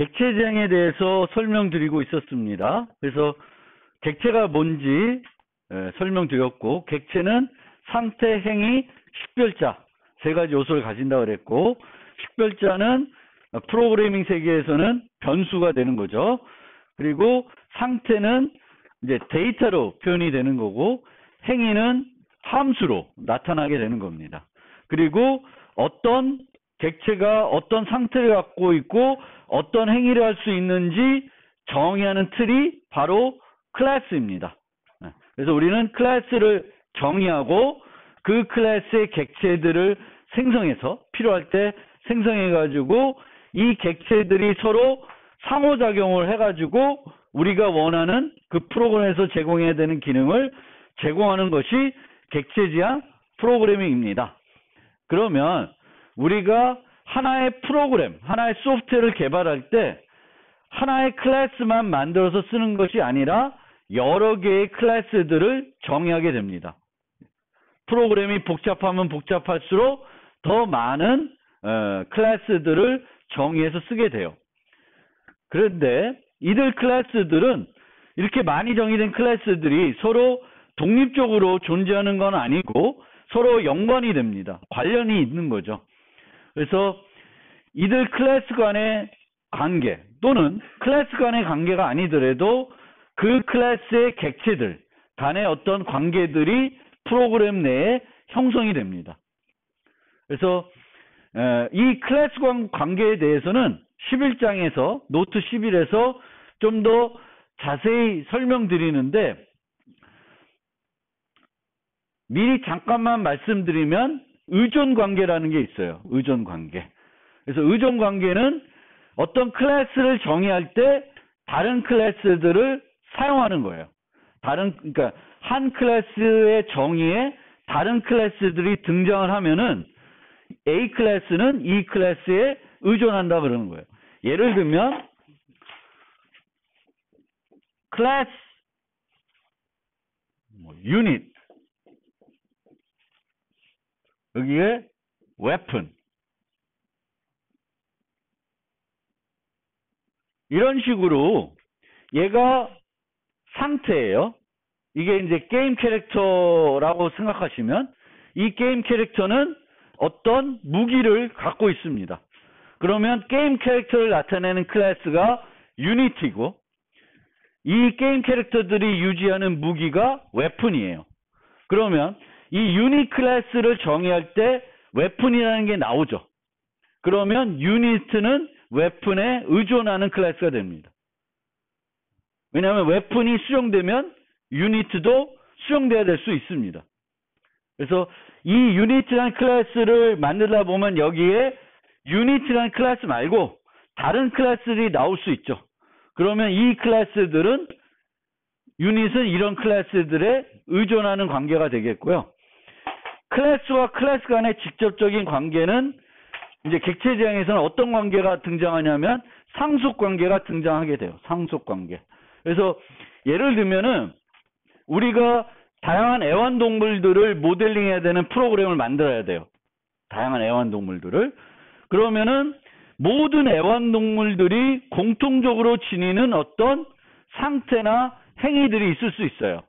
객체지향에 대해서 설명드리고 있었습니다. 그래서 객체가 뭔지 설명드렸고, 객체는 상태, 행위, 식별자 세 가지 요소를 가진다고 그랬고, 식별자는 프로그래밍 세계에서는 변수가 되는 거죠. 그리고 상태는 이제 데이터로 표현이 되는 거고, 행위는 함수로 나타나게 되는 겁니다. 그리고 어떤 객체가 어떤 상태를 갖고 있고 어떤 행위를 할 수 있는지 정의하는 틀이 바로 클래스입니다. 그래서 우리는 클래스를 정의하고 그 클래스의 객체들을 생성해서 필요할 때 생성해가지고 이 객체들이 서로 상호작용을 해가지고 우리가 원하는 그 프로그램에서 제공해야 되는 기능을 제공하는 것이 객체지향 프로그래밍입니다. 그러면 우리가 하나의 프로그램, 하나의 소프트웨어를 개발할 때 하나의 클래스만 만들어서 쓰는 것이 아니라 여러 개의 클래스들을 정의하게 됩니다. 프로그램이 복잡하면 복잡할수록 더 많은 클래스들을 정의해서 쓰게 돼요. 그런데 이들 클래스들은 이렇게 많이 정의된 클래스들이 서로 독립적으로 존재하는 건 아니고 서로 연관이 됩니다. 관련이 있는 거죠. 그래서 이들 클래스 간의 관계 또는 클래스 간의 관계가 아니더라도 그 클래스의 객체들 간의 어떤 관계들이 프로그램 내에 형성이 됩니다. 그래서 이 클래스 간 관계에 대해서는 11장에서 노트 11에서 좀 더 자세히 설명드리는데 미리 잠깐만 말씀드리면 의존 관계라는 게 있어요. 의존 관계. 그래서 의존 관계는 어떤 클래스를 정의할 때 다른 클래스들을 사용하는 거예요. 그러니까 한 클래스의 정의에 다른 클래스들이 등장을 하면은 A 클래스는 E 클래스에 의존한다 그러는 거예요. 예를 들면 클래스 유닛 여기에 weapon 이런 식으로 얘가 상태예요. 이게 이제 게임 캐릭터라고 생각하시면 이 게임 캐릭터는 어떤 무기를 갖고 있습니다. 그러면 게임 캐릭터를 나타내는 클래스가 유닛이고 이 게임 캐릭터들이 유지하는 무기가 웨폰이에요. 그러면 이 유닛 클래스를 정의할 때 웨폰이라는 게 나오죠. 그러면 유닛은 웨폰에 의존하는 클래스가 됩니다. 왜냐하면 웨폰이 수정되면 유닛도 수정돼야 될 수 있습니다. 그래서 이 유닛이라는 클래스를 만들다 보면 여기에 유닛이라는 클래스 말고 다른 클래스들이 나올 수 있죠. 그러면 이 클래스들은 유닛은 이런 클래스들에 의존하는 관계가 되겠고요. 클래스와 클래스 간의 직접적인 관계는 이제 객체지향에서는 어떤 관계가 등장하냐면 상속 관계가 등장하게 돼요. 상속 관계. 그래서 예를 들면은 우리가 다양한 애완동물들을 모델링해야 되는 프로그램을 만들어야 돼요. 다양한 애완동물들을. 그러면은 모든 애완동물들이 공통적으로 지니는 어떤 상태나 행위들이 있을 수 있어요.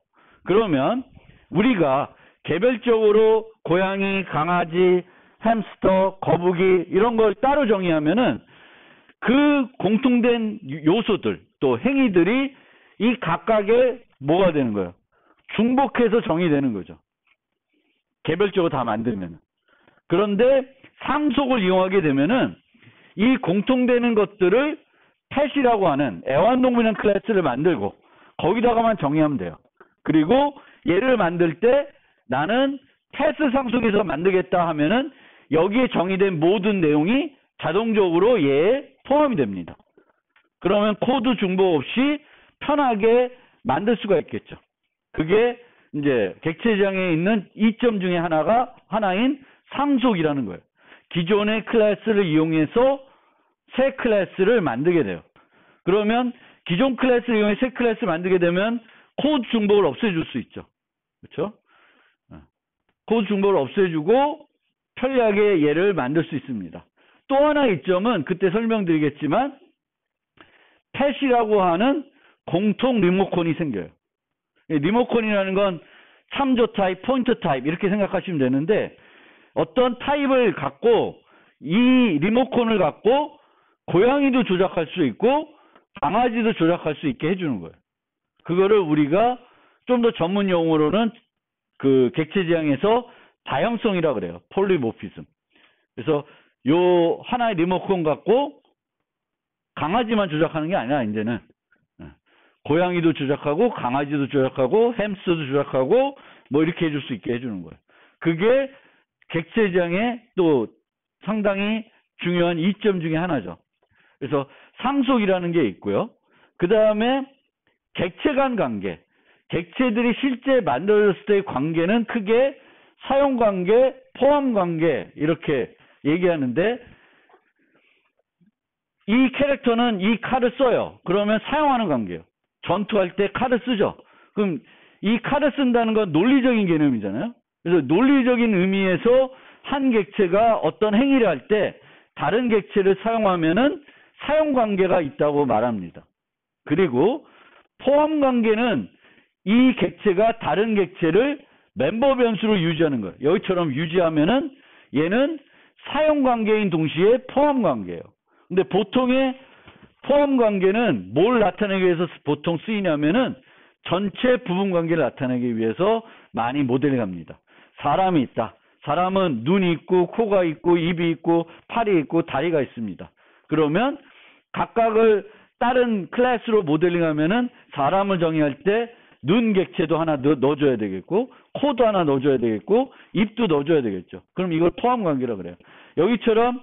그러면 우리가 개별적으로 고양이, 강아지, 햄스터, 거북이 이런 걸 따로 정의하면은 그 공통된 요소들 또 행위들이 이 각각의 뭐가 되는 거예요? 중복해서 정의되는 거죠. 개별적으로 다 만들면. 그런데 상속을 이용하게 되면은 이 공통되는 것들을 펫이라고 하는 애완동물이라는 클래스를 만들고 거기다가만 정의하면 돼요. 그리고 얘를 만들 때 나는 펫을 상속해서 만들겠다 하면은 여기에 정의된 모든 내용이 자동적으로 얘에 포함이 됩니다. 그러면 코드 중복 없이 편하게 만들 수가 있겠죠. 그게 이제 객체지향에 있는 이점 중에 하나인 상속이라는 거예요. 기존의 클래스를 이용해서 새 클래스를 만들게 돼요. 그러면 기존 클래스를 이용해 새 클래스를 만들게 되면 코드 중복을 없애줄 수 있죠. 그렇죠? 코드 중복을 없애주고 편리하게 얘를 만들 수 있습니다. 또 하나 이점은 그때 설명드리겠지만 펫이라고 하는 공통 리모컨이 생겨요. 리모컨이라는 건 참조 타입, 포인터 타입 이렇게 생각하시면 되는데 어떤 타입을 갖고 이 리모컨을 갖고 고양이도 조작할 수 있고 강아지도 조작할 수 있게 해주는 거예요. 그거를 우리가 좀 더 전문 용어로는 그 객체 지향에서 다양성이라 그래요. 폴리모피즘. 그래서 요 하나의 리모컨 갖고 강아지만 조작하는 게 아니라 이제는 고양이도 조작하고 강아지도 조작하고 햄스터도 조작하고 뭐 이렇게 해줄 수 있게 해주는 거예요. 그게 객체 지향의 또 상당히 중요한 이점 중에 하나죠. 그래서 상속이라는 게 있고요. 그 다음에 객체 간 관계. 객체들이 실제 만들어졌을 때의 관계는 크게 사용 관계, 포함 관계 이렇게 얘기하는데 이 캐릭터는 이 칼을 써요. 그러면 사용하는 관계예요. 전투할 때 칼을 쓰죠. 그럼 이 칼을 쓴다는 건 논리적인 개념이잖아요. 그래서 논리적인 의미에서 한 객체가 어떤 행위를 할 때 다른 객체를 사용하면은 사용 관계가 있다고 말합니다. 그리고 포함 관계는 이 객체가 다른 객체를 멤버 변수로 유지하는 거예요. 여기처럼 유지하면은 얘는 사용 관계인 동시에 포함 관계예요. 근데 보통의 포함 관계는 뭘 나타내기 위해서 보통 쓰이냐면은 전체 부분 관계를 나타내기 위해서 많이 모델링합니다. 사람이 있다. 사람은 눈이 있고 코가 있고 입이 있고 팔이 있고 다리가 있습니다. 그러면 각각을 다른 클래스로 모델링하면은 사람을 정의할 때 눈 객체도 하나 넣어줘야 되겠고 코도 하나 넣어줘야 되겠고 입도 넣어줘야 되겠죠. 그럼 이걸 포함 관계라고 그래요. 여기처럼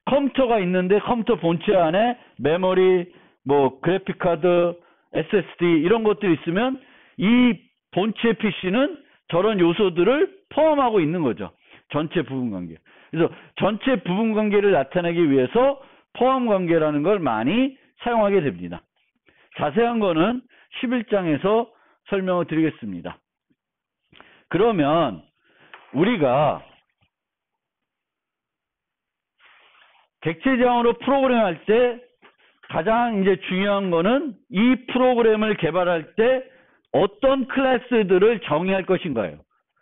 컴퓨터가 있는데 컴퓨터 본체 안에 메모리, 뭐 그래픽 카드, SSD 이런 것들이 있으면 이 본체 PC는 저런 요소들을 포함하고 있는 거죠. 전체 부분 관계. 그래서 전체 부분 관계를 나타내기 위해서 포함 관계라는 걸 많이 사용하게 됩니다. 자세한 거는 11장에서 설명을 드리겠습니다. 그러면 우리가 객체 지향으로 프로그램할 때 가장 이제 중요한 거는 이 프로그램을 개발할 때 어떤 클래스들을 정의할 것인가요.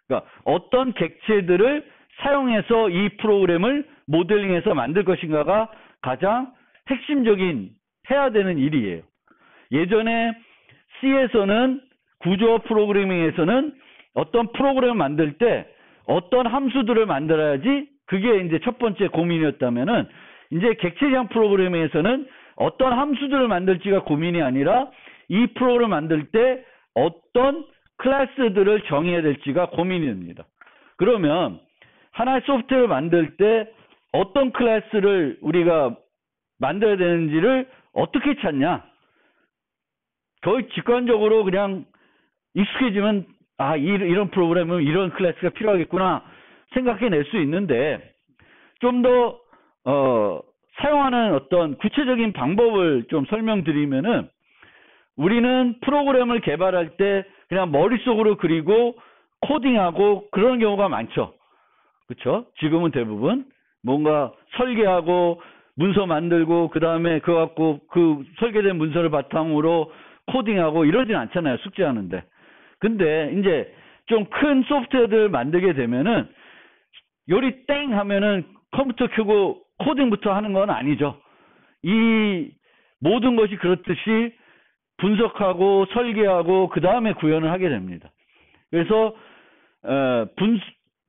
그러니까 어떤 객체들을 사용해서 이 프로그램을 모델링해서 만들 것인가가 가장 핵심적인 해야 되는 일이에요. 예전에 C에서는 구조 프로그래밍에서는 어떤 프로그램을 만들 때 어떤 함수들을 만들어야지 그게 이제 첫 번째 고민이었다면은 이제 객체 지향 프로그래밍에서는 어떤 함수들을 만들지가 고민이 아니라 이 프로그램을 만들 때 어떤 클래스들을 정해야 될지가 고민이 됩니다. 그러면 하나의 소프트웨어를 만들 때 어떤 클래스를 우리가 만들어야 되는지를 어떻게 찾냐? 거의 직관적으로 그냥 익숙해지면 이런 프로그램은 이런 클래스가 필요하겠구나 생각해낼 수 있는데 좀 더 사용하는 어떤 구체적인 방법을 좀 설명드리면은 우리는 프로그램을 개발할 때 그냥 머릿속으로 그리고 코딩하고 그런 경우가 많죠. 그렇죠? 지금은 대부분 뭔가 설계하고 문서 만들고 그 다음에 그거 갖고 그 설계된 문서를 바탕으로 코딩하고 이러진 않잖아요. 숙제하는데. 근데 이제 좀 큰 소프트웨어들 만들게 되면은 요리 땡 하면은 컴퓨터 켜고 코딩부터 하는 건 아니죠. 이 모든 것이 그렇듯이 분석하고 설계하고 그 다음에 구현을 하게 됩니다. 그래서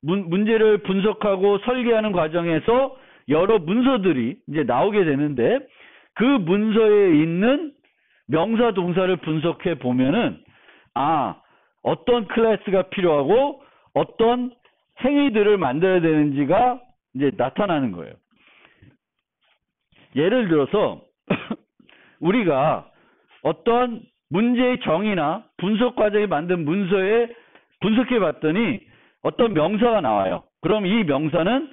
문제를 분석하고 설계하는 과정에서 여러 문서들이 이제 나오게 되는데 그 문서에 있는 명사 동사를 분석해 보면은 어떤 클래스가 필요하고 어떤 행위들을 만들어야 되는지가 이제 나타나는 거예요. 예를 들어서 우리가 어떤 문제의 정의나 분석 과정에 만든 문서에 분석해 봤더니 어떤 명사가 나와요. 그럼 이 명사는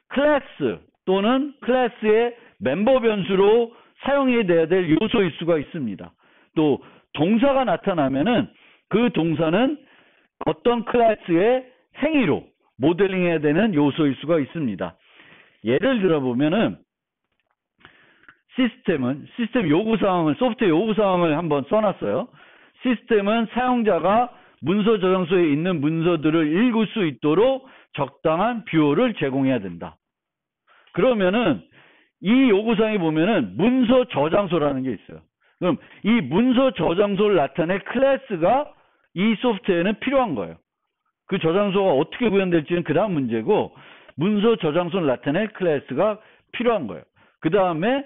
클래스 또는 클래스의 멤버 변수로 사용해야 될 요소일 수가 있습니다. 또 동사가 나타나면은 그 동사는 어떤 클래스의 행위로 모델링해야 되는 요소일 수가 있습니다. 예를 들어 보면은 시스템 요구사항을, 소프트웨어 요구사항을 한번 써놨어요. 시스템은 사용자가 문서 저장소에 있는 문서들을 읽을 수 있도록 적당한 뷰어를 제공해야 된다. 그러면은 이 요구사항에 보면은 문서 저장소라는 게 있어요. 그럼 이 문서 저장소를 나타낼 클래스가 이 소프트웨어에는 필요한 거예요. 그 저장소가 어떻게 구현될지는 그 다음 문제고, 문서 저장소를 나타낼 클래스가 필요한 거예요. 그 다음에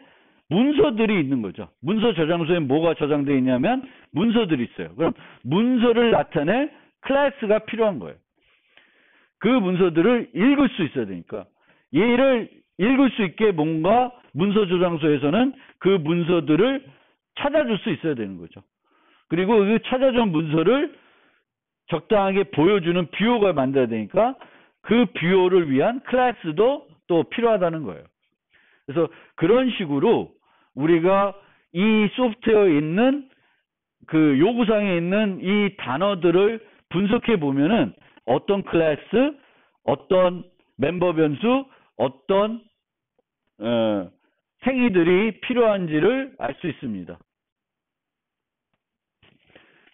문서들이 있는 거죠. 문서 저장소에 뭐가 저장되어 있냐면 문서들이 있어요. 그럼 문서를 나타낼 클래스가 필요한 거예요. 그 문서들을 읽을 수 있어야 되니까, 얘를 읽을 수 있게 뭔가 문서 저장소에서는 그 문서들을 찾아줄 수 있어야 되는 거죠. 그리고 그 찾아준 문서를 적당하게 보여주는 뷰어가 만들어야 되니까 그 뷰어를 위한 클래스도 또 필요하다는 거예요. 그래서 그런 식으로 우리가 이 소프트웨어에 있는 그 요구사항에 있는 이 단어들을 분석해 보면은 어떤 클래스, 어떤 멤버 변수, 어떤 행위들이 필요한지를 알 수 있습니다.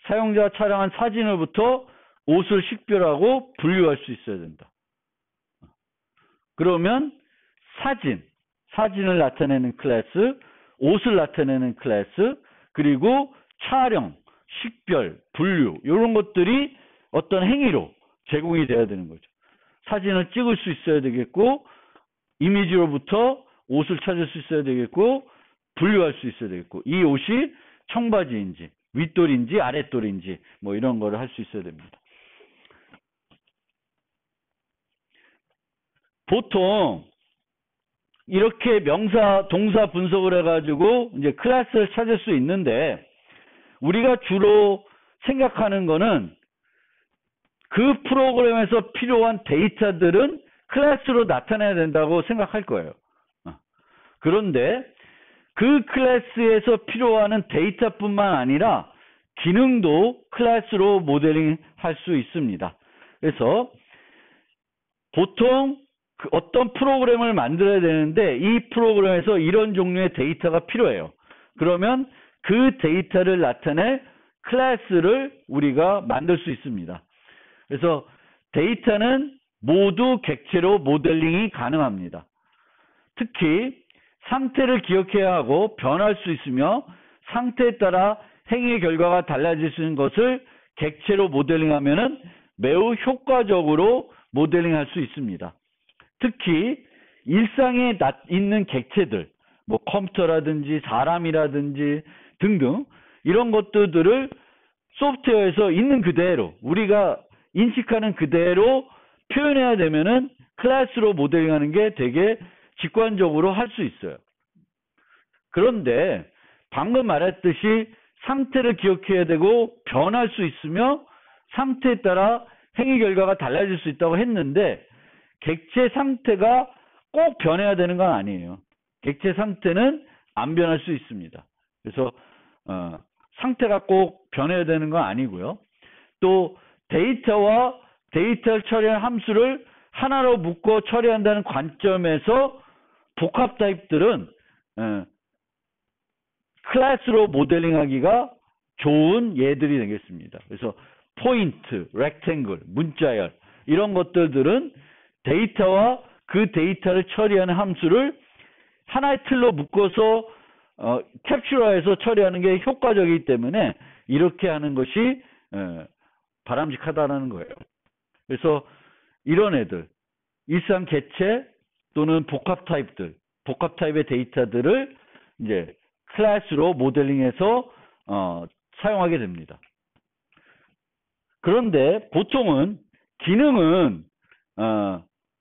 사용자가 촬영한 사진으로부터 옷을 식별하고 분류할 수 있어야 된다. 그러면 사진을 나타내는 클래스, 옷을 나타내는 클래스, 그리고 촬영, 식별, 분류 이런 것들이 어떤 행위로 제공이 돼야 되는 거죠. 사진을 찍을 수 있어야 되겠고, 이미지로부터 옷을 찾을 수 있어야 되겠고, 분류할 수 있어야 되겠고, 이 옷이 청바지인지 윗돌인지 아랫돌인지 뭐 이런 거를 할 수 있어야 됩니다. 보통 이렇게 명사, 동사 분석을 해가지고 이제 클래스를 찾을 수 있는데, 우리가 주로 생각하는 거는 그 프로그램에서 필요한 데이터들은 클래스로 나타내야 된다고 생각할 거예요. 그런데 그 클래스에서 필요한 데이터뿐만 아니라 기능도 클래스로 모델링 할 수 있습니다. 그래서 보통 어떤 프로그램을 만들어야 되는데 이 프로그램에서 이런 종류의 데이터가 필요해요. 그러면 그 데이터를 나타낼 클래스를 우리가 만들 수 있습니다. 그래서 데이터는 모두 객체로 모델링이 가능합니다. 특히 상태를 기억해야 하고 변할 수 있으며 상태에 따라 행위의 결과가 달라질 수 있는 것을 객체로 모델링하면은 매우 효과적으로 모델링할 수 있습니다. 특히 일상에 있는 객체들, 뭐 컴퓨터라든지 사람이라든지 등등 이런 것들을 소프트웨어에서 있는 그대로 우리가 인식하는 그대로 표현해야 되면은 클래스로 모델링하는 게 되게 직관적으로 할 수 있어요. 그런데 방금 말했듯이 상태를 기억해야 되고 변할 수 있으며 상태에 따라 행위 결과가 달라질 수 있다고 했는데, 객체 상태가 꼭 변해야 되는 건 아니에요. 객체 상태는 안 변할 수 있습니다. 그래서 상태가 꼭 변해야 되는 건 아니고요. 또 데이터와 데이터를 처리한 함수를 하나로 묶어 처리한다는 관점에서 복합 타입들은 클래스로 모델링하기가 좋은 예들이 되겠습니다. 그래서 포인트, 렉탱글, 문자열 이런 것들은 데이터와 그 데이터를 처리하는 함수를 하나의 틀로 묶어서 캡처해서 처리하는 게 효과적이기 때문에 이렇게 하는 것이 바람직하다는 거예요. 그래서 이런 애들, 일상 객체 또는 복합 타입들, 복합 타입의 데이터들을 이제 클래스로 모델링해서 사용하게 됩니다. 그런데 보통은 기능은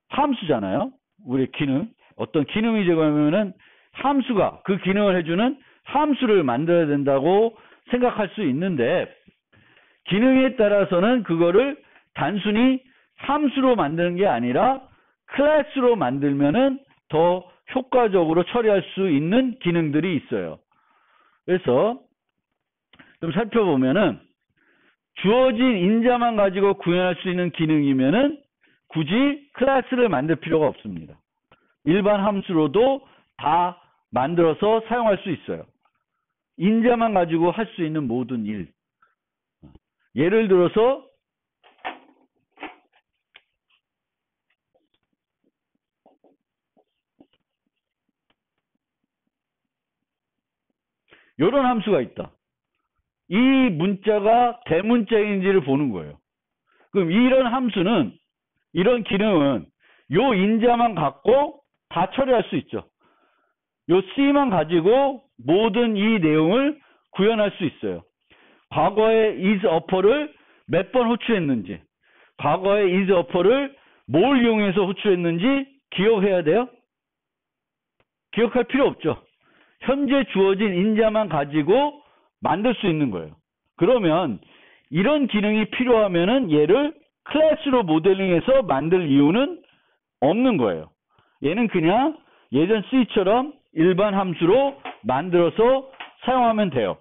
함수잖아요. 우리 기능, 어떤 기능이 제공하면은 함수가 그 기능을 해주는 함수를 만들어야 된다고 생각할 수 있는데, 기능에 따라서는 그거를 단순히 함수로 만드는 게 아니라 클래스로 만들면은 더 효과적으로 처리할 수 있는 기능들이 있어요. 그래서 좀 살펴보면은 주어진 인자만 가지고 구현할 수 있는 기능이면은 굳이 클래스를 만들 필요가 없습니다. 일반 함수로도 다 만들어서 사용할 수 있어요. 인자만 가지고 할 수 있는 모든 일. 예를 들어서 이런 함수가 있다. 이 문자가 대문자인지를 보는 거예요. 그럼 이런 함수는, 이런 기능은 요 인자만 갖고 다 처리할 수 있죠. 요 C만 가지고 모든 이 내용을 구현할 수 있어요. 과거에 is upper를 몇 번 호출했는지, 과거에 is upper를 뭘 이용해서 호출했는지 기억해야 돼요? 기억할 필요 없죠. 현재 주어진 인자만 가지고 만들 수 있는 거예요. 그러면 이런 기능이 필요하면은 얘를 클래스로 모델링해서 만들 이유는 없는 거예요. 얘는 그냥 예전 C처럼 일반 함수로 만들어서 사용하면 돼요.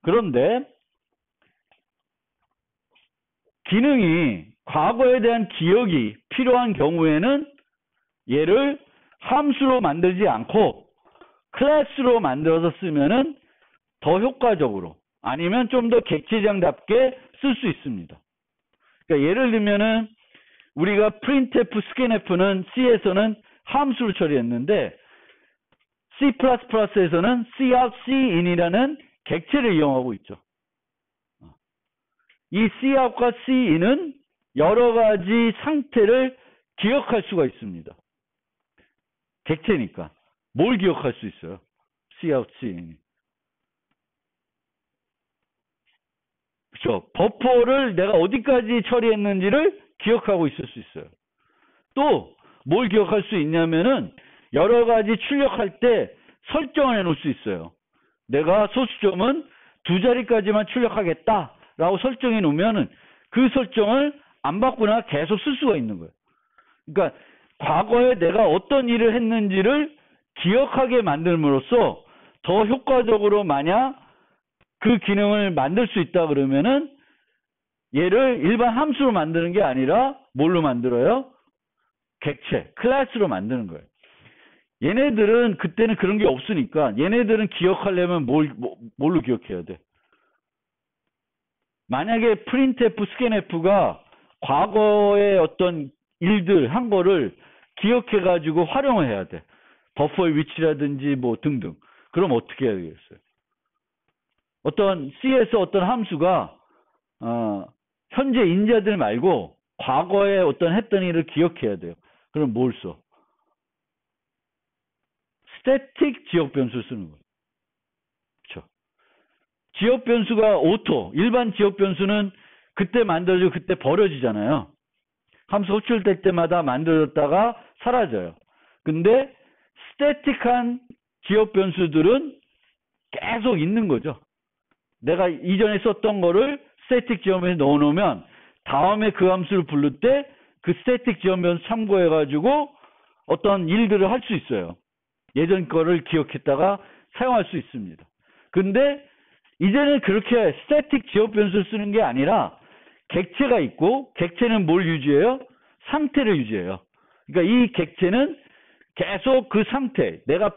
그런데 기능이 과거에 대한 기억이 필요한 경우에는 얘를 함수로 만들지 않고 클래스로 만들어서 쓰면은 더 효과적으로, 아니면 좀 더 객체장답게 쓸 수 있습니다. 그러니까 예를 들면은 우리가 printf, scanf는 C에서는 함수로 처리했는데 C++에서는 cout, cin이라는 객체를 이용하고 있죠. 이 cout과 cin은 여러 가지 상태를 기억할 수가 있습니다. 객체니까 뭘 기억할 수 있어요? cout, cin이. 그렇죠. 버퍼를 내가 어디까지 처리했는지를 기억하고 있을 수 있어요. 또 뭘 기억할 수 있냐면은 여러 가지 출력할 때 설정을 해놓을 수 있어요. 내가 소수점은 2자리까지만 출력하겠다라고 설정해 놓으면은 그 설정을 안 바꾸나 계속 쓸 수가 있는 거예요. 그러니까 과거에 내가 어떤 일을 했는지를 기억하게 만들므로써 더 효과적으로 만약 그 기능을 만들 수 있다 그러면은 얘를 일반 함수로 만드는 게 아니라 뭘로 만들어요? 객체, 클래스로 만드는 거예요. 얘네들은 그때는 그런 게 없으니까 얘네들은 기억하려면 뭘로 기억해야 돼? 만약에 printf, scanf가 과거의 어떤 일들 한 거를 기억해 가지고 활용을 해야 돼. 버퍼의 위치라든지 뭐 등등. 그럼 어떻게 해야 되겠어요? 어떤 C에서 어떤 함수가 현재 인자들 말고 과거에 어떤 했던 일을 기억해야 돼요. 그럼 뭘 써? 스태틱 지역 변수를 쓰는 거예요. 그렇죠? 지역 변수가 오토, 일반 지역 변수는 그때 만들어지고 그때 버려지잖아요. 함수 호출될 때마다 만들었다가 사라져요. 근데 스태틱한 지역 변수들은 계속 있는 거죠. 내가 이전에 썼던 거를 스태틱 지역 변수에 넣어놓으면 다음에 그 함수를 부를 때 그 스태틱 지역 변수 참고해가지고 어떤 일들을 할 수 있어요. 예전 거를 기억했다가 사용할 수 있습니다. 근데 이제는 그렇게 스태틱 지역 변수를 쓰는 게 아니라 객체가 있고, 객체는 뭘 유지해요? 상태를 유지해요. 그러니까 이 객체는 계속 그 상태, 내가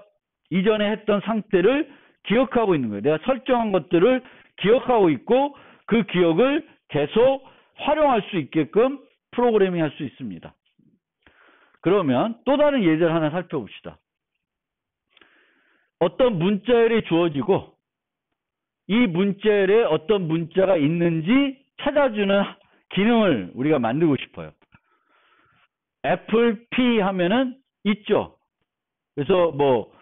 이전에 했던 상태를 기억하고 있는 거예요. 내가 설정한 것들을 기억하고 있고 그 기억을 계속 활용할 수 있게끔 프로그래밍 할 수 있습니다. 그러면 또 다른 예제를 하나 살펴봅시다. 어떤 문자열이 주어지고 이 문자열에 어떤 문자가 있는지 찾아주는 기능을 우리가 만들고 싶어요. 애플 P 하면은 있죠. 그래서 뭐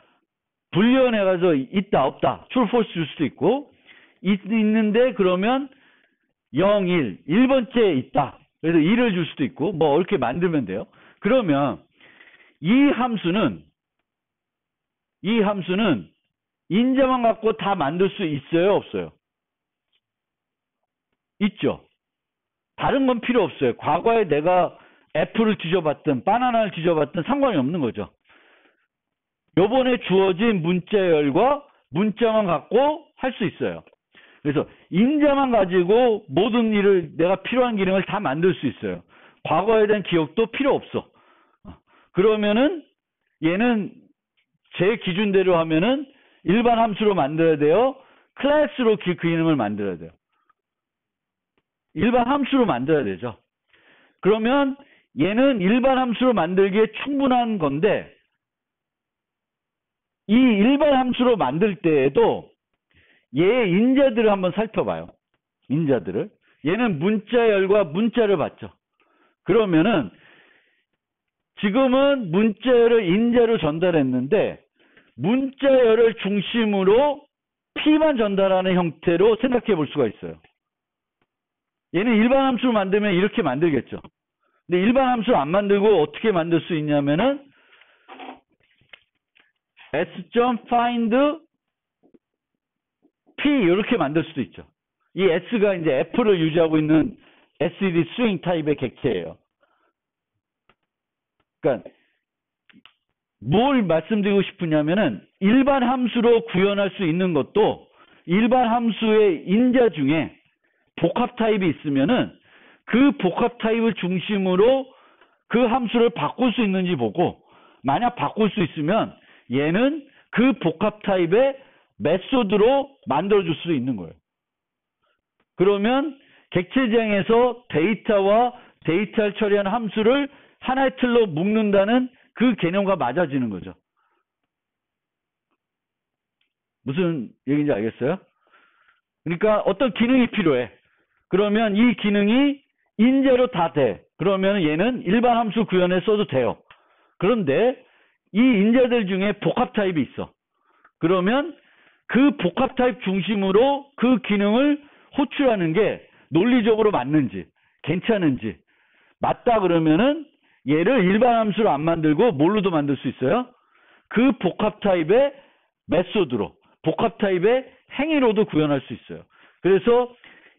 불리언해가지고 있다 없다 true false 줄 수도 있고, 있는데 그러면 0, 1, 1번째 있다. 그래서 1을 줄 수도 있고, 뭐 이렇게 만들면 돼요. 그러면 이 함수는 인자만 갖고 다 만들 수 있어요, 없어요? 있죠. 다른 건 필요 없어요. 과거에 내가 애플을 뒤져봤든 바나나를 뒤져봤든 상관이 없는 거죠. 요번에 주어진 문자열과 문자만 갖고 할 수 있어요. 그래서 인자만 가지고 모든 일을, 내가 필요한 기능을 다 만들 수 있어요. 과거에 대한 기억도 필요 없어. 그러면은 얘는 제 기준대로 하면은 일반 함수로 만들어야 돼요. 클래스로 그 기능을 만들어야 돼요. 일반 함수로 만들어야 되죠. 그러면 얘는 일반 함수로 만들기에 충분한 건데 이 일반 함수로 만들 때에도 얘의 인자들을 한번 살펴봐요. 인자들을. 얘는 문자열과 문자를 받죠. 그러면은 지금은 문자열을 인자로 전달했는데 문자열을 중심으로 P만 전달하는 형태로 생각해 볼 수가 있어요. 얘는 일반 함수로 만들면 이렇게 만들겠죠. 근데 일반 함수를 안 만들고 어떻게 만들 수 있냐면은 s.find P 이렇게 만들 수도 있죠. 이 S가 이제 F를 유지하고 있는 SED 스트링 타입의 객체예요. 그러니까 뭘 말씀드리고 싶으냐면은 일반 함수로 구현할 수 있는 것도 일반 함수의 인자 중에 복합 타입이 있으면은 그 복합 타입을 중심으로 그 함수를 바꿀 수 있는지 보고 만약 바꿀 수 있으면 얘는 그 복합 타입의 메소드로 만들어줄 수 있는 거예요. 그러면 객체지향에서 데이터와 데이터를 처리한 함수를 하나의 틀로 묶는다는 그 개념과 맞아지는 거죠. 무슨 얘기인지 알겠어요? 그러니까 어떤 기능이 필요해. 그러면 이 기능이 인재로 다 돼. 그러면 얘는 일반 함수 구현에 써도 돼요. 그런데 이 인재들 중에 복합 타입이 있어. 그러면 그 복합 타입 중심으로 그 기능을 호출하는 게 논리적으로 맞는지 괜찮은지 맞다 그러면은 얘를 일반 함수로 안 만들고 뭘로도 만들 수 있어요? 그 복합 타입의 메소드로 복합 타입의 행위로도 구현할 수 있어요. 그래서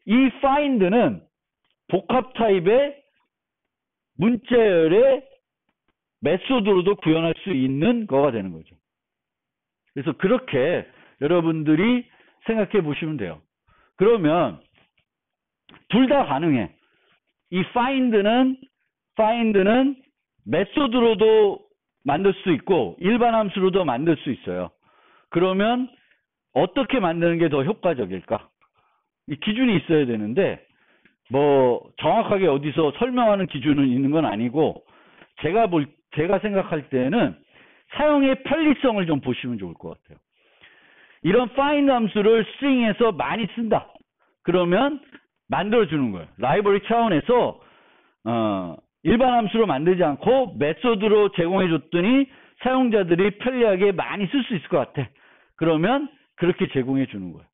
이 find는 복합 타입의 문자열의 메소드로도 구현할 수 있는 거가 되는 거죠. 그래서 그렇게 여러분들이 생각해 보시면 돼요. 그러면 둘 다 가능해. 이 find는 메소드로도 만들 수 있고 일반 함수로도 만들 수 있어요. 그러면 어떻게 만드는 게 더 효과적일까? 이 기준이 있어야 되는데 뭐 정확하게 어디서 설명하는 기준은 있는 건 아니고 제가 생각할 때는 사용의 편리성을 좀 보시면 좋을 것 같아요. 이런 find 함수를 string에서 많이 쓴다. 그러면 만들어주는 거예요. 라이브러리 차원에서 일반 함수로 만들지 않고 메소드로 제공해 줬더니 사용자들이 편리하게 많이 쓸 수 있을 것 같아. 그러면 그렇게 제공해 주는 거예요.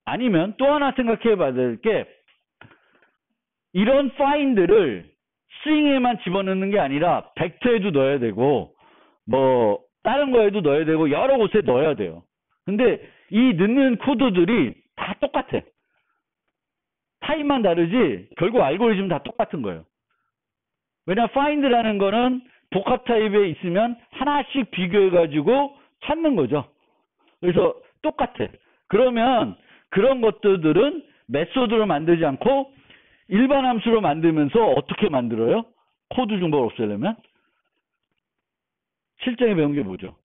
아니면 또 하나 생각해 봐야 될 게 이런 find를 string에만 집어넣는 게 아니라 벡터에도 넣어야 되고 뭐 다른 거에도 넣어야 되고 여러 곳에 넣어야 돼요. 근데 이 넣는 코드들이 다 똑같아. 타입만 다르지 결국 알고리즘 다 똑같은 거예요. 왜냐 find라는 거는 복합 타입에 있으면 하나씩 비교해 가지고 찾는 거죠. 그래서 똑같아. 그러면 그런 것들은 메소드로 만들지 않고 일반 함수로 만들면서 어떻게 만들어요? 코드 중복을 없애려면? 실전에 배운 게 뭐죠?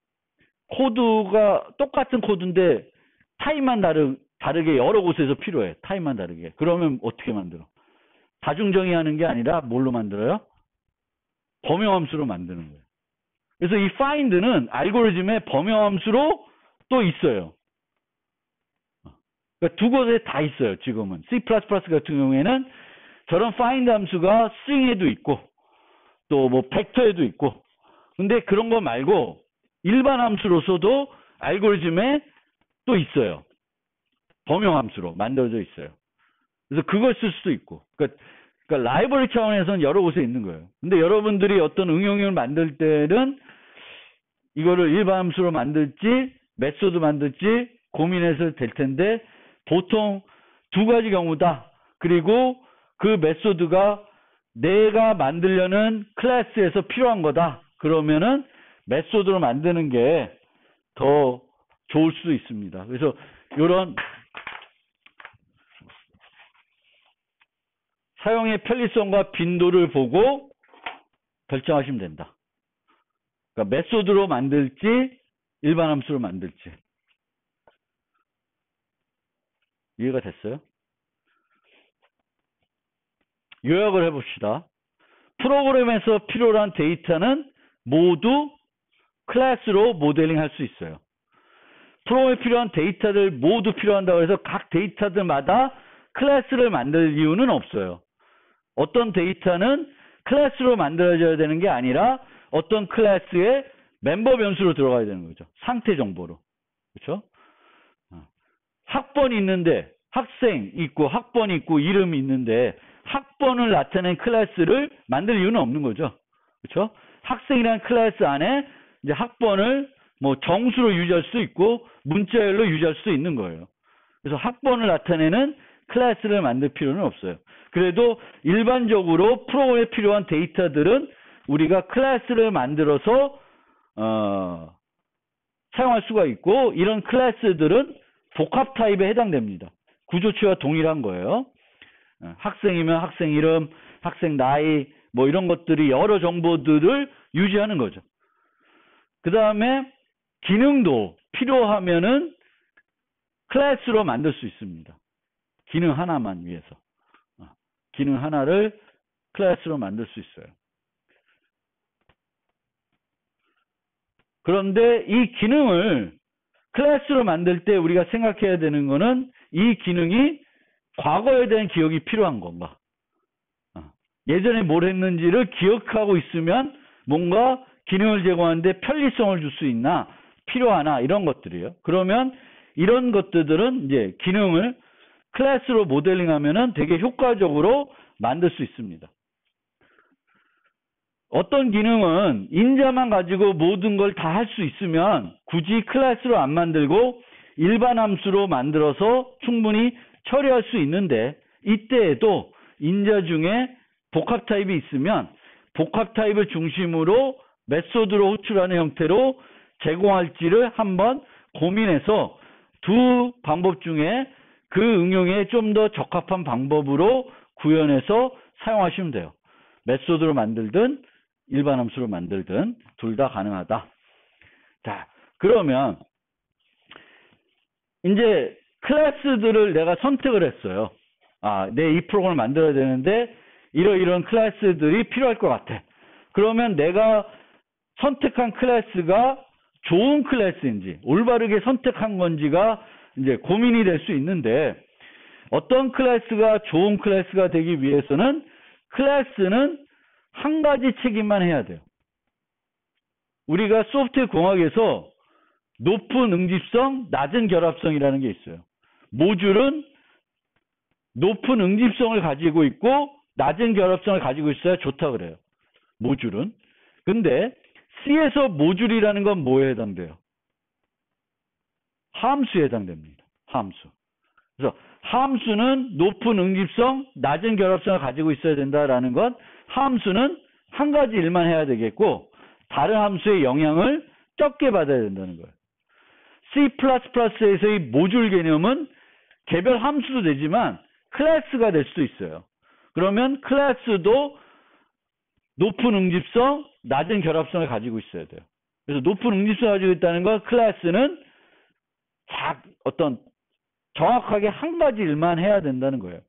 코드가 똑같은 코드인데 타입만 다르게 여러 곳에서 필요해. 타입만 다르게. 그러면 어떻게 만들어? 다중정의하는 게 아니라 뭘로 만들어요? 범용함수로 만드는 거예요. 그래서 이 find는 알고리즘의 범용함수로 또 있어요. 그러니까 두 곳에 다 있어요. 지금은 C++ 같은 경우에는 저런 find 함수가 string에도 있고 또 뭐 벡터에도 있고 근데 그런 거 말고 일반 함수로서도 알고리즘에 또 있어요. 범용함수로 만들어져 있어요. 그래서 그걸 쓸 수도 있고 그러니까 라이브러리 차원에서는 여러 곳에 있는 거예요. 근데 여러분들이 어떤 응용을 만들 때는 이거를 일반 함수로 만들지 메소드 만들지 고민해서 될 텐데 보통 두 가지 경우다. 그리고 그 메소드가 내가 만들려는 클래스에서 필요한 거다. 그러면은 메소드로 만드는 게 더 좋을 수도 있습니다. 그래서 이런 사용의 편리성과 빈도를 보고 결정하시면 된다. 그러니까 메소드로 만들지 일반 함수로 만들지. 이해가 됐어요? 요약을 해봅시다. 프로그램에서 필요로 한 데이터는 모두 클래스로 모델링 할 수 있어요. 프로그램에 필요한 데이터들 모두 필요한다고 해서 각 데이터들마다 클래스를 만들 이유는 없어요. 어떤 데이터는 클래스로 만들어져야 되는 게 아니라 어떤 클래스의 멤버 변수로 들어가야 되는 거죠. 상태 정보로. 그렇죠? 학번이 있는데 학생 있고 학번이 있고 이름이 있는데 학번을 나타낸 클래스를 만들 이유는 없는 거죠. 그렇죠? 학생이라는 클래스 안에 이제 학번을 뭐 정수로 유지할 수 있고 문자열로 유지할 수 있는 거예요. 그래서 학번을 나타내는 클래스를 만들 필요는 없어요. 그래도 일반적으로 프로그램에 필요한 데이터들은 우리가 클래스를 만들어서 사용할 수가 있고 이런 클래스들은 복합 타입에 해당됩니다. 구조체와 동일한 거예요. 학생이면 학생 이름, 학생 나이 뭐 이런 것들이 여러 정보들을 유지하는 거죠. 그 다음에 기능도 필요하면은 클래스로 만들 수 있습니다. 기능 하나만 위해서. 기능 하나를 클래스로 만들 수 있어요. 그런데 이 기능을 클래스로 만들 때 우리가 생각해야 되는 거는 이 기능이 과거에 대한 기억이 필요한 건가. 예전에 뭘 했는지를 기억하고 있으면 뭔가 기능을 제공하는데 편리성을 줄 수 있나, 필요하나 이런 것들이에요. 그러면 이런 것들은 이제 기능을 클래스로 모델링하면은 되게 효과적으로 만들 수 있습니다. 어떤 기능은 인자만 가지고 모든 걸 다 할 수 있으면 굳이 클래스로 안 만들고 일반 함수로 만들어서 충분히 처리할 수 있는데 이때에도 인자 중에 복합 타입이 있으면 복합 타입을 중심으로 메소드로 호출하는 형태로 제공할지를 한번 고민해서 두 방법 중에 그 응용에 좀 더 적합한 방법으로 구현해서 사용하시면 돼요. 메소드로 만들든 일반 함수로 만들든 둘 다 가능하다. 자, 그러면 이제 클래스들을 내가 선택을 했어요. 내 이 프로그램을 만들어야 되는데 이런 클래스들이 필요할 것 같아. 그러면 내가 선택한 클래스가 좋은 클래스인지 올바르게 선택한 건지가 이제 고민이 될 수 있는데 어떤 클래스가 좋은 클래스가 되기 위해서는 클래스는 한 가지 책임만 해야 돼요. 우리가 소프트웨어 공학에서 높은 응집성, 낮은 결합성이라는 게 있어요. 모듈은 높은 응집성을 가지고 있고 낮은 결합성을 가지고 있어야 좋다 그래요. 모듈은. 근데 C에서 모듈이라는 건 뭐에 해당돼요? 함수에 해당됩니다. 함수. 그래서 함수는 높은 응집성, 낮은 결합성을 가지고 있어야 된다라는 건 함수는 한 가지 일만 해야 되겠고 다른 함수의 영향을 적게 받아야 된다는 거예요. C++에서의 모듈 개념은 개별 함수도 되지만 클래스가 될 수도 있어요. 그러면 클래스도 높은 응집성, 낮은 결합성을 가지고 있어야 돼요. 그래서 높은 응집성을 가지고 있다는 건 클래스는 어떤 정확하게 한 가지 일만 해야 된다는 거예요.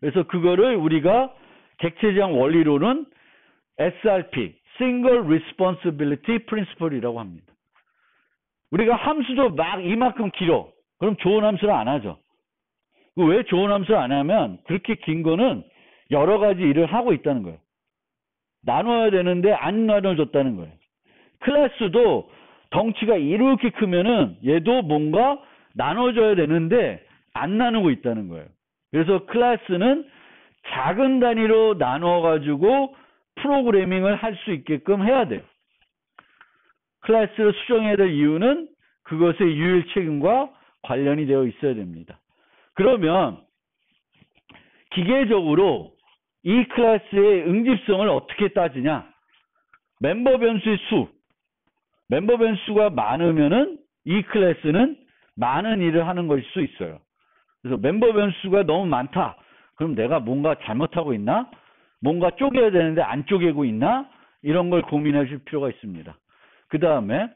그래서 그거를 우리가 객체지향 원리로는 SRP, Single Responsibility Principle이라고 합니다. 우리가 함수도 막 이만큼 길어. 그럼 좋은 함수를 안 하죠. 왜 좋은 함수를 안 하면 그렇게 긴 거는 여러 가지 일을 하고 있다는 거예요. 나눠야 되는데 안 나눠줬다는 거예요. 클래스도 덩치가 이렇게 크면은 얘도 뭔가 나눠줘야 되는데 안 나누고 있다는 거예요. 그래서 클래스는 작은 단위로 나눠가지고 프로그래밍을 할 수 있게끔 해야 돼요. 클래스를 수정해야 될 이유는 그것의 유일 책임과 관련이 되어 있어야 됩니다. 그러면 기계적으로 이 클래스의 응집성을 어떻게 따지냐? 멤버 변수의 수. 멤버 변수가 많으면은 이 클래스는 많은 일을 하는 것일 수 있어요. 그래서 멤버 변수가 너무 많다. 그럼 내가 뭔가 잘못하고 있나? 뭔가 쪼개야 되는데 안 쪼개고 있나? 이런 걸 고민하실 필요가 있습니다. 그 다음에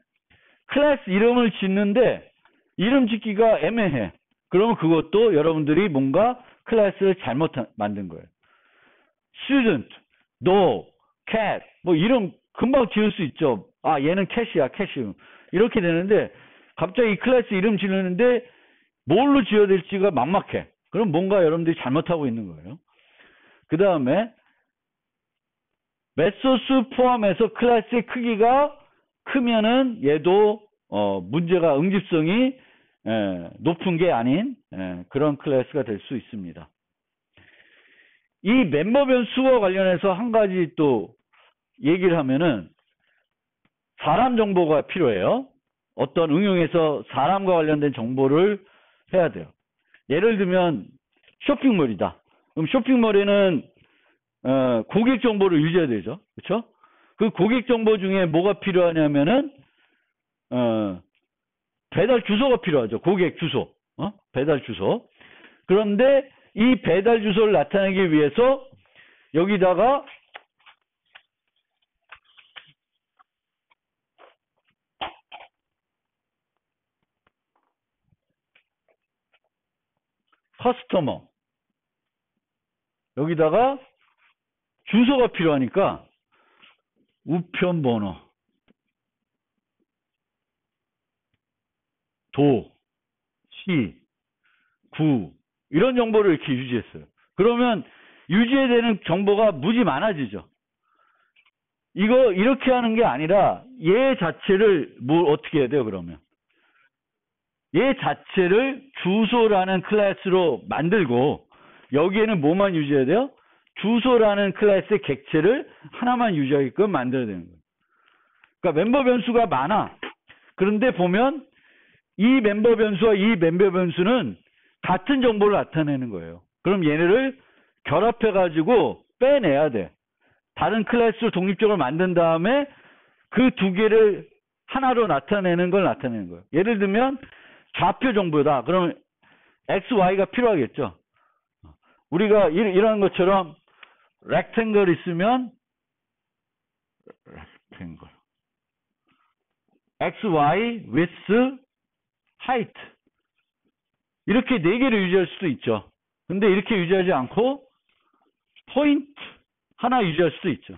클래스 이름을 짓는데 이름 짓기가 애매해. 그러면 그것도 여러분들이 뭔가 클래스를 잘못 만든 거예요. student, dog, cat 뭐 이름 금방 지을 수 있죠. 아 얘는 캣이야 캣이 이렇게 되는데 갑자기 이 클래스 이름 지르는데 뭘로 지어야 될지가 막막해. 그럼 뭔가 여러분들이 잘못하고 있는 거예요. 그 다음에 메소스 포함해서 클래스의 크기가 크면은 얘도 문제가 응집성이 높은 게 아닌 그런 클래스가 될 수 있습니다. 이 멤버 변수와 관련해서 한 가지 또 얘기를 하면은 사람 정보가 필요해요. 어떤 응용에서 사람과 관련된 정보를 해야 돼요. 예를 들면 쇼핑몰이다. 그럼 쇼핑몰에는 고객 정보를 유지해야 되죠. 그렇죠? 그 고객 정보 중에 뭐가 필요하냐면은 배달 주소가 필요하죠. 고객 주소. 배달 주소. 그런데 이 배달 주소를 나타내기 위해서 여기다가 커스터머 여기다가 주소가 필요하니까 우편번호 도, 시, 구 이런 정보를 이렇게 유지했어요. 그러면 유지해야 되는 정보가 무지 많아지죠. 이거 이렇게 하는 게 아니라 얘 자체를 어떻게 해야 돼요 그러면? 얘 자체를 주소라는 클래스로 만들고 여기에는 뭐만 유지해야 돼요? 주소라는 클래스의 객체를 하나만 유지하게끔 만들어야 되는 거예요. 그러니까 멤버 변수가 많아. 그런데 보면 이 멤버 변수와 이 멤버 변수는 같은 정보를 나타내는 거예요. 그럼 얘네를 결합해가지고 빼내야 돼. 다른 클래스로 독립적으로 만든 다음에 그 두 개를 하나로 나타내는 걸 나타내는 거예요. 예를 들면 좌표 정보다. 그러면 X, Y가 필요하겠죠. 우리가 이런 것처럼 rectangle 있으면 rectangle X, Y, width, height 이렇게 네 개를 유지할 수도 있죠. 근데 이렇게 유지하지 않고 포인트 하나 유지할 수도 있죠.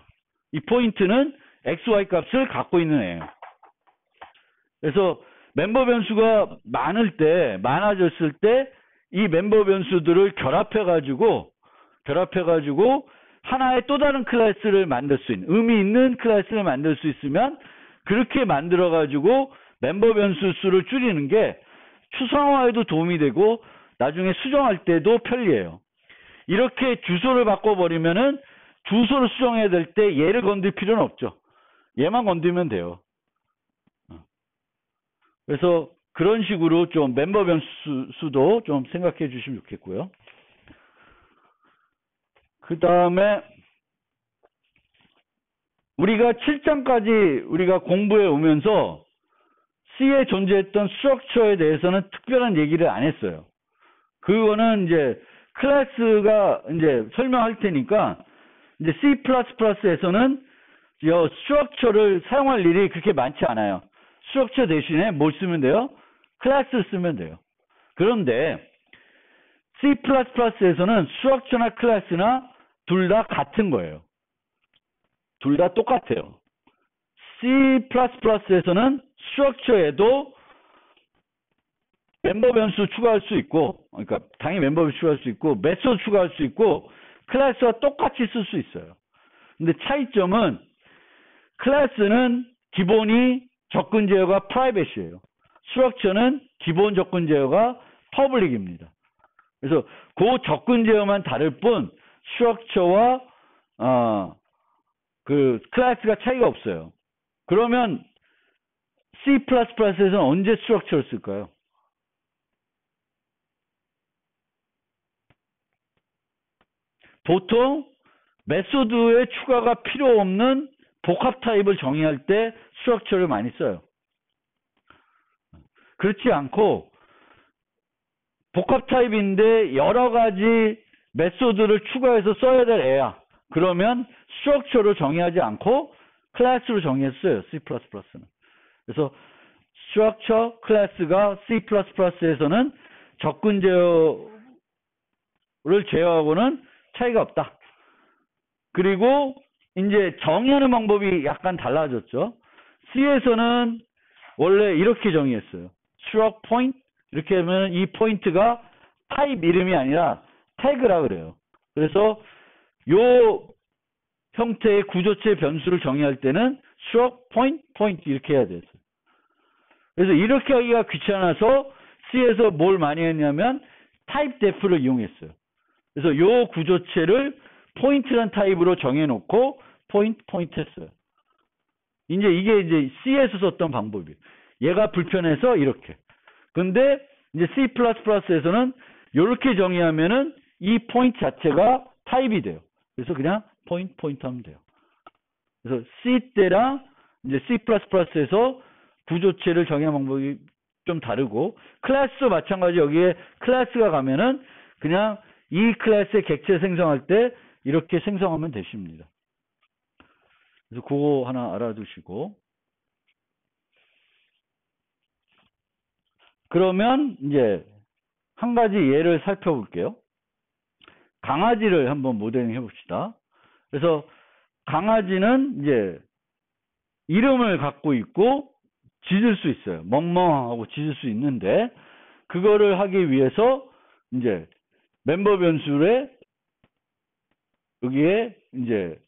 이 포인트는 X, Y 값을 갖고 있는 애예요. 그래서 멤버 변수가 많아졌을 때 이 멤버 변수들을 결합해가지고 하나의 또 다른 클래스를 만들 수 있는 의미 있는 클래스를 만들 수 있으면 그렇게 만들어가지고 멤버 변수 수를 줄이는 게 추상화에도 도움이 되고 나중에 수정할 때도 편리해요. 이렇게 주소를 바꿔버리면은 주소를 수정해야 될 때 얘를 건들 필요는 없죠. 얘만 건들면 돼요. 그래서 그런 식으로 좀 멤버 변수도 좀 생각해 주시면 좋겠고요. 그 다음에 우리가 7장까지 우리가 공부해 오면서 C에 존재했던 스트럭처에 대해서는 특별한 얘기를 안 했어요. 그거는 이제 클래스가 이제 설명할 테니까 이제 C++에서는 스트럭처를 사용할 일이 그렇게 많지 않아요. 스트럭처 대신에 뭘 쓰면 돼요? 클래스를 쓰면 돼요. 그런데 C++에서는 스트럭처나 클래스나 둘 다 같은 거예요. 둘 다 똑같아요. C++에서는 스트럭처에도 멤버 변수 추가할 수 있고, 그러니까 당연히 멤버 변수 추가할 수 있고, 메소드 추가할 수 있고, 클래스와 똑같이 쓸 수 있어요. 근데 차이점은 클래스는 기본이 접근 제어가 프라이빗이에요. 스트럭처는 기본 접근 제어가 퍼블릭입니다. 그래서 그 접근 제어만 다를 뿐 스트럭처와 그 클래스가 차이가 없어요. 그러면 C++에서는 언제 스트럭처를 쓸까요? 보통 메소드의 추가가 필요 없는 복합 타입을 정의할 때 스트럭처를 많이 써요. 그렇지 않고 복합 타입인데 여러 가지 메소드를 추가해서 써야 될 애야. 그러면 스트럭처로 정의하지 않고 클래스로 정의했어요. C++는. 그래서 structure 클래스가 C++에서는 접근 제어를 제어하고는 차이가 없다. 그리고 이제 정의하는 방법이 약간 달라졌죠. C에서는 원래 이렇게 정의했어요. struct point 이렇게 하면 이 포인트가 타입 이름이 아니라 태그라 그래요. 그래서 요 형태의 구조체 변수를 정의할 때는 struct point 이렇게 해야 돼요. 그래서 이렇게 하기가 귀찮아서 C에서 뭘 많이 했냐면 타입 def를 이용했어요. 그래서 요 구조체를 포인트란 타입으로 정해놓고 포인트 했어요. 이게 이제 C에서 썼던 방법이에요. 얘가 불편해서 이렇게. 근데 이제 C++에서는 이렇게 정의하면은 이 포인트 자체가 타입이 돼요. 그래서 그냥 포인트 하면 돼요. 그래서 C 때랑 이제 C++에서 구조체를 정의하는 방법이 좀 다르고, 클래스도 마찬가지. 여기에 클래스가 가면은 그냥 이 클래스의 객체 생성할 때 이렇게 생성하면 되십니다. 그래서 그거 하나 알아두시고. 그러면 이제 한 가지 예를 살펴볼게요. 강아지를 한번 모델링 해봅시다. 그래서 강아지는 이제 이름을 갖고 있고 짖을 수 있어요. 멍멍하고 짖을 수 있는데, 그거를 하기 위해서 이제 멤버 변수에 여기에 이제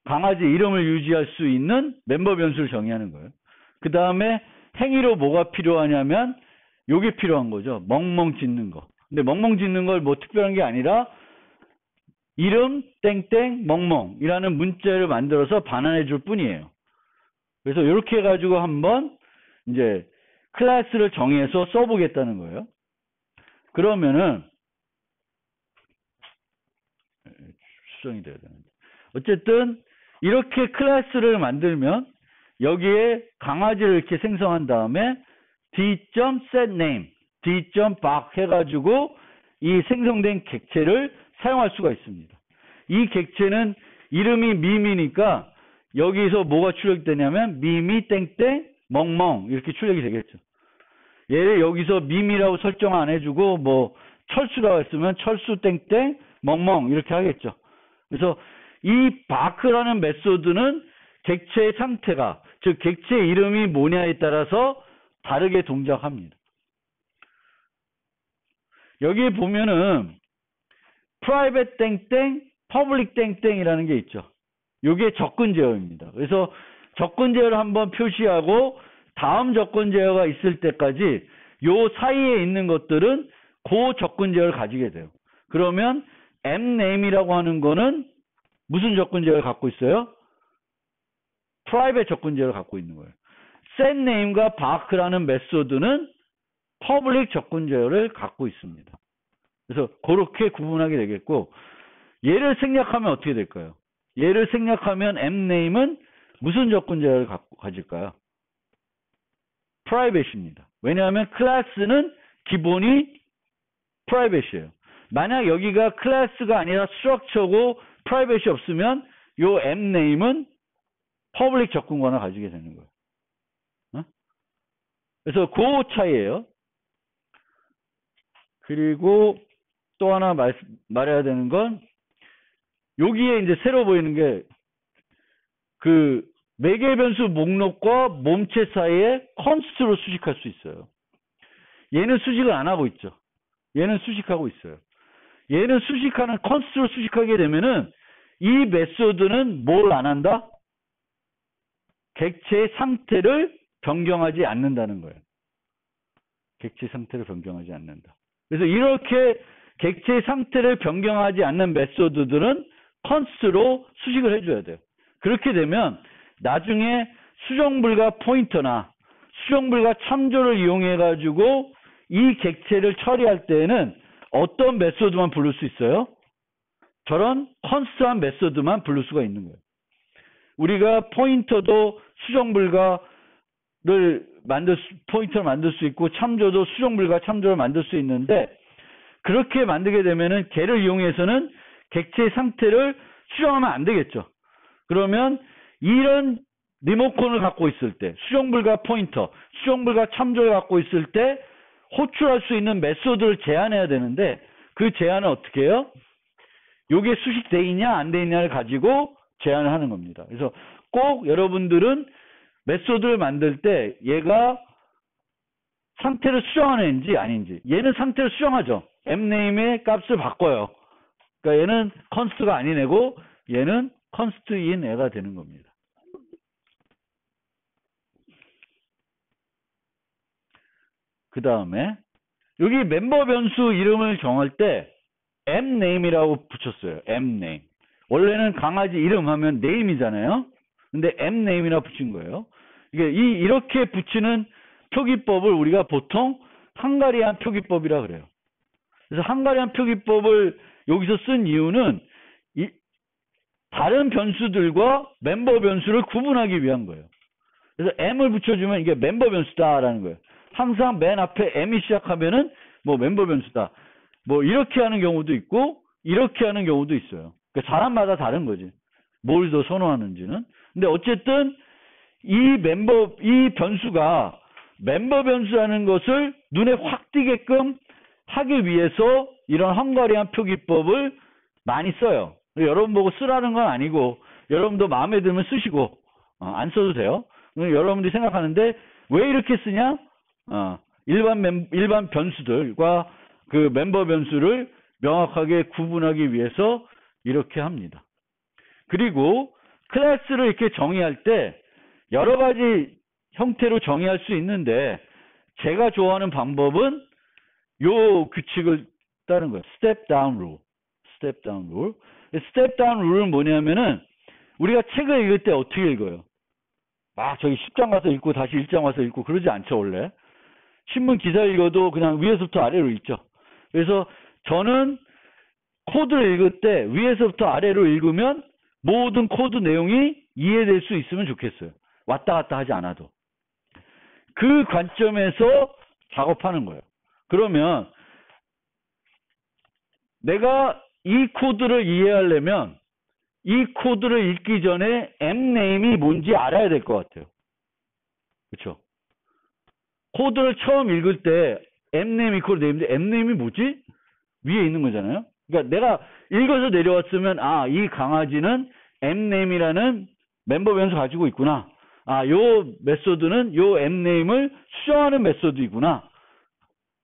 강아지 이름을 유지할 수 있는 멤버 변수를 정의하는 거예요. 그 다음에 행위로 뭐가 필요하냐면 요게 필요한 거죠. 멍멍 짖는 거. 근데 멍멍 짖는 걸 뭐 특별한 게 아니라 이름 땡땡 멍멍이라는 문자를 만들어서 반환해 줄 뿐이에요. 그래서 이렇게 해가지고 한번 이제 클래스를 정해서 써보겠다는 거예요. 그러면은 수정이 돼야 되는데, 어쨌든 이렇게 클래스를 만들면 여기에 강아지를 이렇게 생성한 다음에 d.setName, d.box 해가지고 이 생성된 객체를 사용할 수가 있습니다. 이 객체는 이름이 미미니까 여기서 뭐가 출력되냐면 미미 땡땡 멍멍 이렇게 출력이 되겠죠. 얘를 여기서 미미라고 설정 안 해주고 뭐 철수라고 했으면 철수 땡땡 멍멍 이렇게 하겠죠. 그래서 이 바크라는 메소드는 객체의 상태가, 즉 객체 이름이 뭐냐에 따라서 다르게 동작합니다. 여기에 보면은 private 땡땡 public 땡땡이라는 게 있죠. 이게 접근 제어입니다. 그래서 접근 제어를 한번 표시하고 다음 접근 제어가 있을 때까지 요 사이에 있는 것들은 그 접근 제어를 가지게 돼요. 그러면 mname이라고 하는 거는 무슨 접근 제어를 갖고 있어요? private 접근 제어를 갖고 있는 거예요. setName과 bark라는 메소드는 public 접근 제어를 갖고 있습니다. 그래서 그렇게 구분하게 되겠고, 얘를 생략하면 어떻게 될까요? 얘를 생략하면 mname은 무슨 접근 제어를 가질까요? private입니다. 왜냐하면 클래스는 기본이 private이에요. 만약 여기가 클래스가 아니라 structure고 private이 없으면 요 mname은 public 접근 권한을 가지게 되는 거예요. 그래서 그 차이예요. 그리고 또 하나 말해야 되는 건, 여기에 이제 새로 보이는 게 그 매개 변수 목록과 몸체 사이에 const로 수식할 수 있어요. 얘는 수식을 안 하고 있죠. 얘는 수식하고 있어요. 얘는 수식하는 const로 수식하게 되면은 이 메소드는 뭘 안 한다? 객체의 상태를 변경하지 않는다는 거예요. 객체 상태를 변경하지 않는다. 그래서 이렇게 객체의 상태를 변경하지 않는 메소드들은 const로 수식을 해줘야 돼요. 그렇게 되면 나중에 수정불가 포인터나 수정불가 참조를 이용해 가지고 이 객체를 처리할 때에는 어떤 메소드만 부를 수 있어요? 저런 const한 메소드만 부를 수가 있는 거예요. 우리가 포인터도 수정불가를 포인터를 만들 수 있고, 참조도 수정불가 참조를 만들 수 있는데, 그렇게 만들게 되면은 걔를 이용해서는 객체의 상태를 수정하면 안 되겠죠. 그러면 이런 리모컨을 갖고 있을 때, 수정불과 포인터, 수정불과 참조를 갖고 있을 때 호출할 수 있는 메소드를 제한해야 되는데 그 제한은 어떻게 해요? 요게 수식돼 있냐 안 돼 있냐를 가지고 제한을 하는 겁니다. 그래서 꼭 여러분들은 메소드를 만들 때 얘가 상태를 수정하는지 아닌지, 얘는 상태를 수정하죠. mname의 값을 바꿔요. 그러니까 얘는 const가 아닌 애고 얘는 const인 애가 되는 겁니다. 그 다음에 여기 멤버 변수 이름을 정할 때 mname이라고 붙였어요. mname. 원래는 강아지 이름 하면 name이잖아요. 근데 mname이라 붙인 거예요. 이게 이렇게 붙이는 표기법을 우리가 보통 헝가리안 표기법이라 그래요. 그래서 헝가리안 표기법을 여기서 쓴 이유는 다른 변수들과 멤버 변수를 구분하기 위한 거예요. 그래서 m을 붙여주면 이게 멤버 변수다라는 거예요. 항상 맨 앞에 m이 시작하면은 뭐 멤버 변수다. 뭐 이렇게 하는 경우도 있고 이렇게 하는 경우도 있어요. 그러니까 사람마다 다른 거지. 뭘 더 선호하는지는. 근데 어쨌든 이 변수가 멤버 변수라는 것을 눈에 확 띄게끔 하기 위해서 이런 헝가리안 표기법을 많이 써요. 여러분 보고 쓰라는 건 아니고 여러분도 마음에 들면 쓰시고 안 써도 돼요. 여러분들이 생각하는데 왜 이렇게 쓰냐? 일반 변수들과 그 멤버 변수를 명확하게 구분하기 위해서 이렇게 합니다. 그리고 클래스를 이렇게 정의할 때 여러 가지 형태로 정의할 수 있는데 제가 좋아하는 방법은 요 규칙을 따른 거예요. 스텝 다운 룰. 스텝 다운 룰. 스텝 다운 룰은 뭐냐면은 우리가 책을 읽을 때 어떻게 읽어요? 저기 10장 가서 읽고 다시 1장 와서 읽고 그러지 않죠, 원래. 신문 기사 읽어도 그냥 위에서부터 아래로 읽죠. 그래서 저는 코드를 읽을 때 위에서부터 아래로 읽으면 모든 코드 내용이 이해될 수 있으면 좋겠어요. 왔다 갔다 하지 않아도. 그 관점에서 작업하는 거예요. 그러면 내가 이 코드를 이해하려면 이 코드를 읽기 전에 mname이 뭔지 알아야 될 것 같아요. 그렇죠? 코드를 처음 읽을 때 mname 이퀄 name인데 mname이 뭐지? 위에 있는 거잖아요. 그러니까 내가 읽어서 내려왔으면 이 강아지는 mname이라는 멤버 변수 가지고 있구나. 요 메소드는 요 mname을 수정하는 메소드이구나.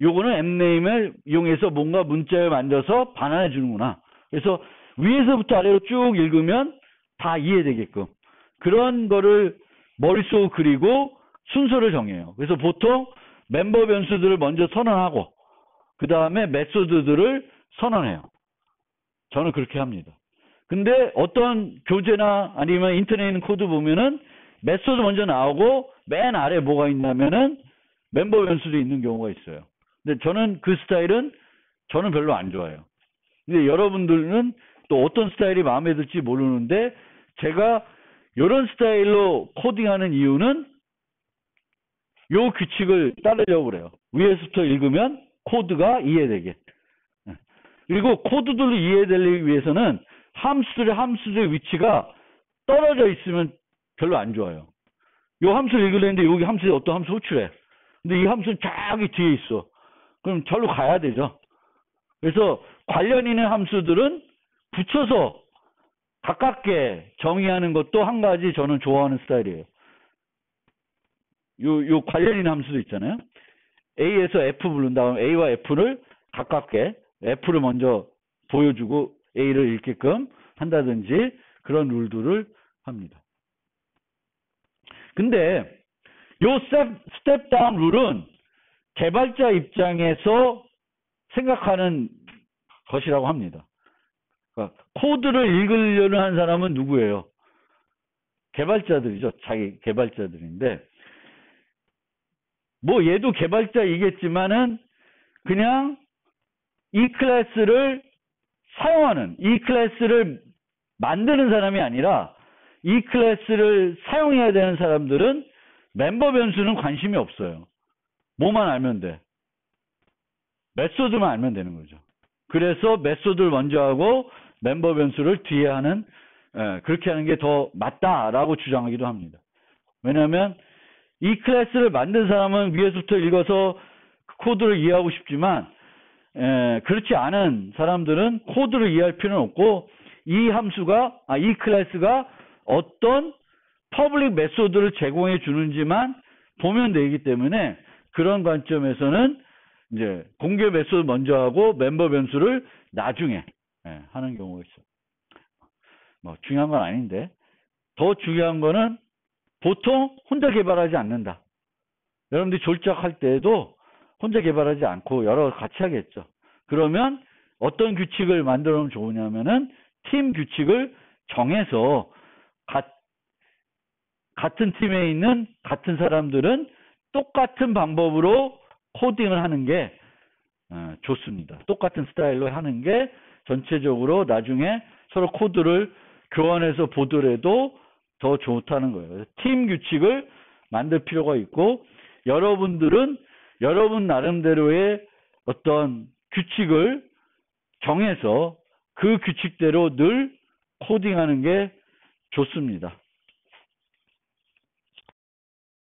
요거는 mname을 이용해서 뭔가 문자를 만들어서 반환해 주는구나. 그래서 위에서부터 아래로 쭉 읽으면 다 이해되게끔 그런 거를 머릿속으로 그리고 순서를 정해요. 그래서 보통 멤버 변수들을 먼저 선언하고 그 다음에 메소드들을 선언해요. 저는 그렇게 합니다. 근데 어떤 교재나 아니면 인터넷에 있는 코드 보면은 메소드 먼저 나오고 맨 아래 뭐가 있냐면은 멤버 변수도 있는 경우가 있어요. 근데 저는 그 스타일은 저는 별로 안 좋아해요. 근데 여러분들은 또 어떤 스타일이 마음에 들지 모르는데 제가 이런 스타일로 코딩하는 이유는 요 규칙을 따르려고 그래요. 위에서부터 읽으면 코드가 이해되게. 그리고 코드들을 이해되기 위해서는 함수들의 위치가 떨어져 있으면 별로 안 좋아요. 요 함수를 읽으려는데 여기 함수에 어떤 함수 호출해. 근데 이 함수는 저기 뒤에 있어. 그럼 절로 가야 되죠. 그래서 관련 있는 함수들은 붙여서 가깝게 정의하는 것도 한 가지 저는 좋아하는 스타일이에요. 요 관련 있는 함수도 있잖아요. A에서 F 부른 다음 A와 F를 가깝게 F를 먼저 보여주고 A를 읽게끔 한다든지 그런 룰들을 합니다. 근데 요 스텝 다운 룰은 개발자 입장에서 생각하는 것이라고 합니다. 그러니까 코드를 읽으려는 한 사람은 누구예요? 개발자들이죠. 자기 개발자들인데 뭐 얘도 개발자이겠지만은 그냥 이 클래스를 사용하는, 이 클래스를 만드는 사람이 아니라 이 클래스를 사용해야 되는 사람들은 멤버 변수는 관심이 없어요. 뭐만 알면 돼. 메소드만 알면 되는 거죠. 그래서 메소드를 먼저 하고 멤버 변수를 뒤에 하는, 그렇게 하는 게 더 맞다라고 주장하기도 합니다. 왜냐하면 이 클래스를 만든 사람은 위에서부터 읽어서 코드를 이해하고 싶지만 그렇지 않은 사람들은 코드를 이해할 필요는 없고 이 클래스가 어떤 퍼블릭 메소드를 제공해 주는지만 보면 되기 때문에 그런 관점에서는 이제 공개 메소드 먼저 하고 멤버 변수를 나중에 하는 경우가 있어요. 뭐 중요한 건 아닌데 더 중요한 거는 보통 혼자 개발하지 않는다. 여러분들이 졸작할 때에도 혼자 개발하지 않고 여러 같이 하겠죠. 그러면 어떤 규칙을 만들어 놓으면 좋으냐면은 팀 규칙을 정해서 같은 팀에 있는 같은 사람들은 똑같은 방법으로 코딩을 하는 게 좋습니다. 똑같은 스타일로 하는 게 전체적으로 나중에 서로 코드를 교환해서 보더라도 더 좋다는 거예요. 팀 규칙을 만들 필요가 있고 여러분들은 여러분 나름대로의 어떤 규칙을 정해서 그 규칙대로 늘 코딩하는 게 좋습니다.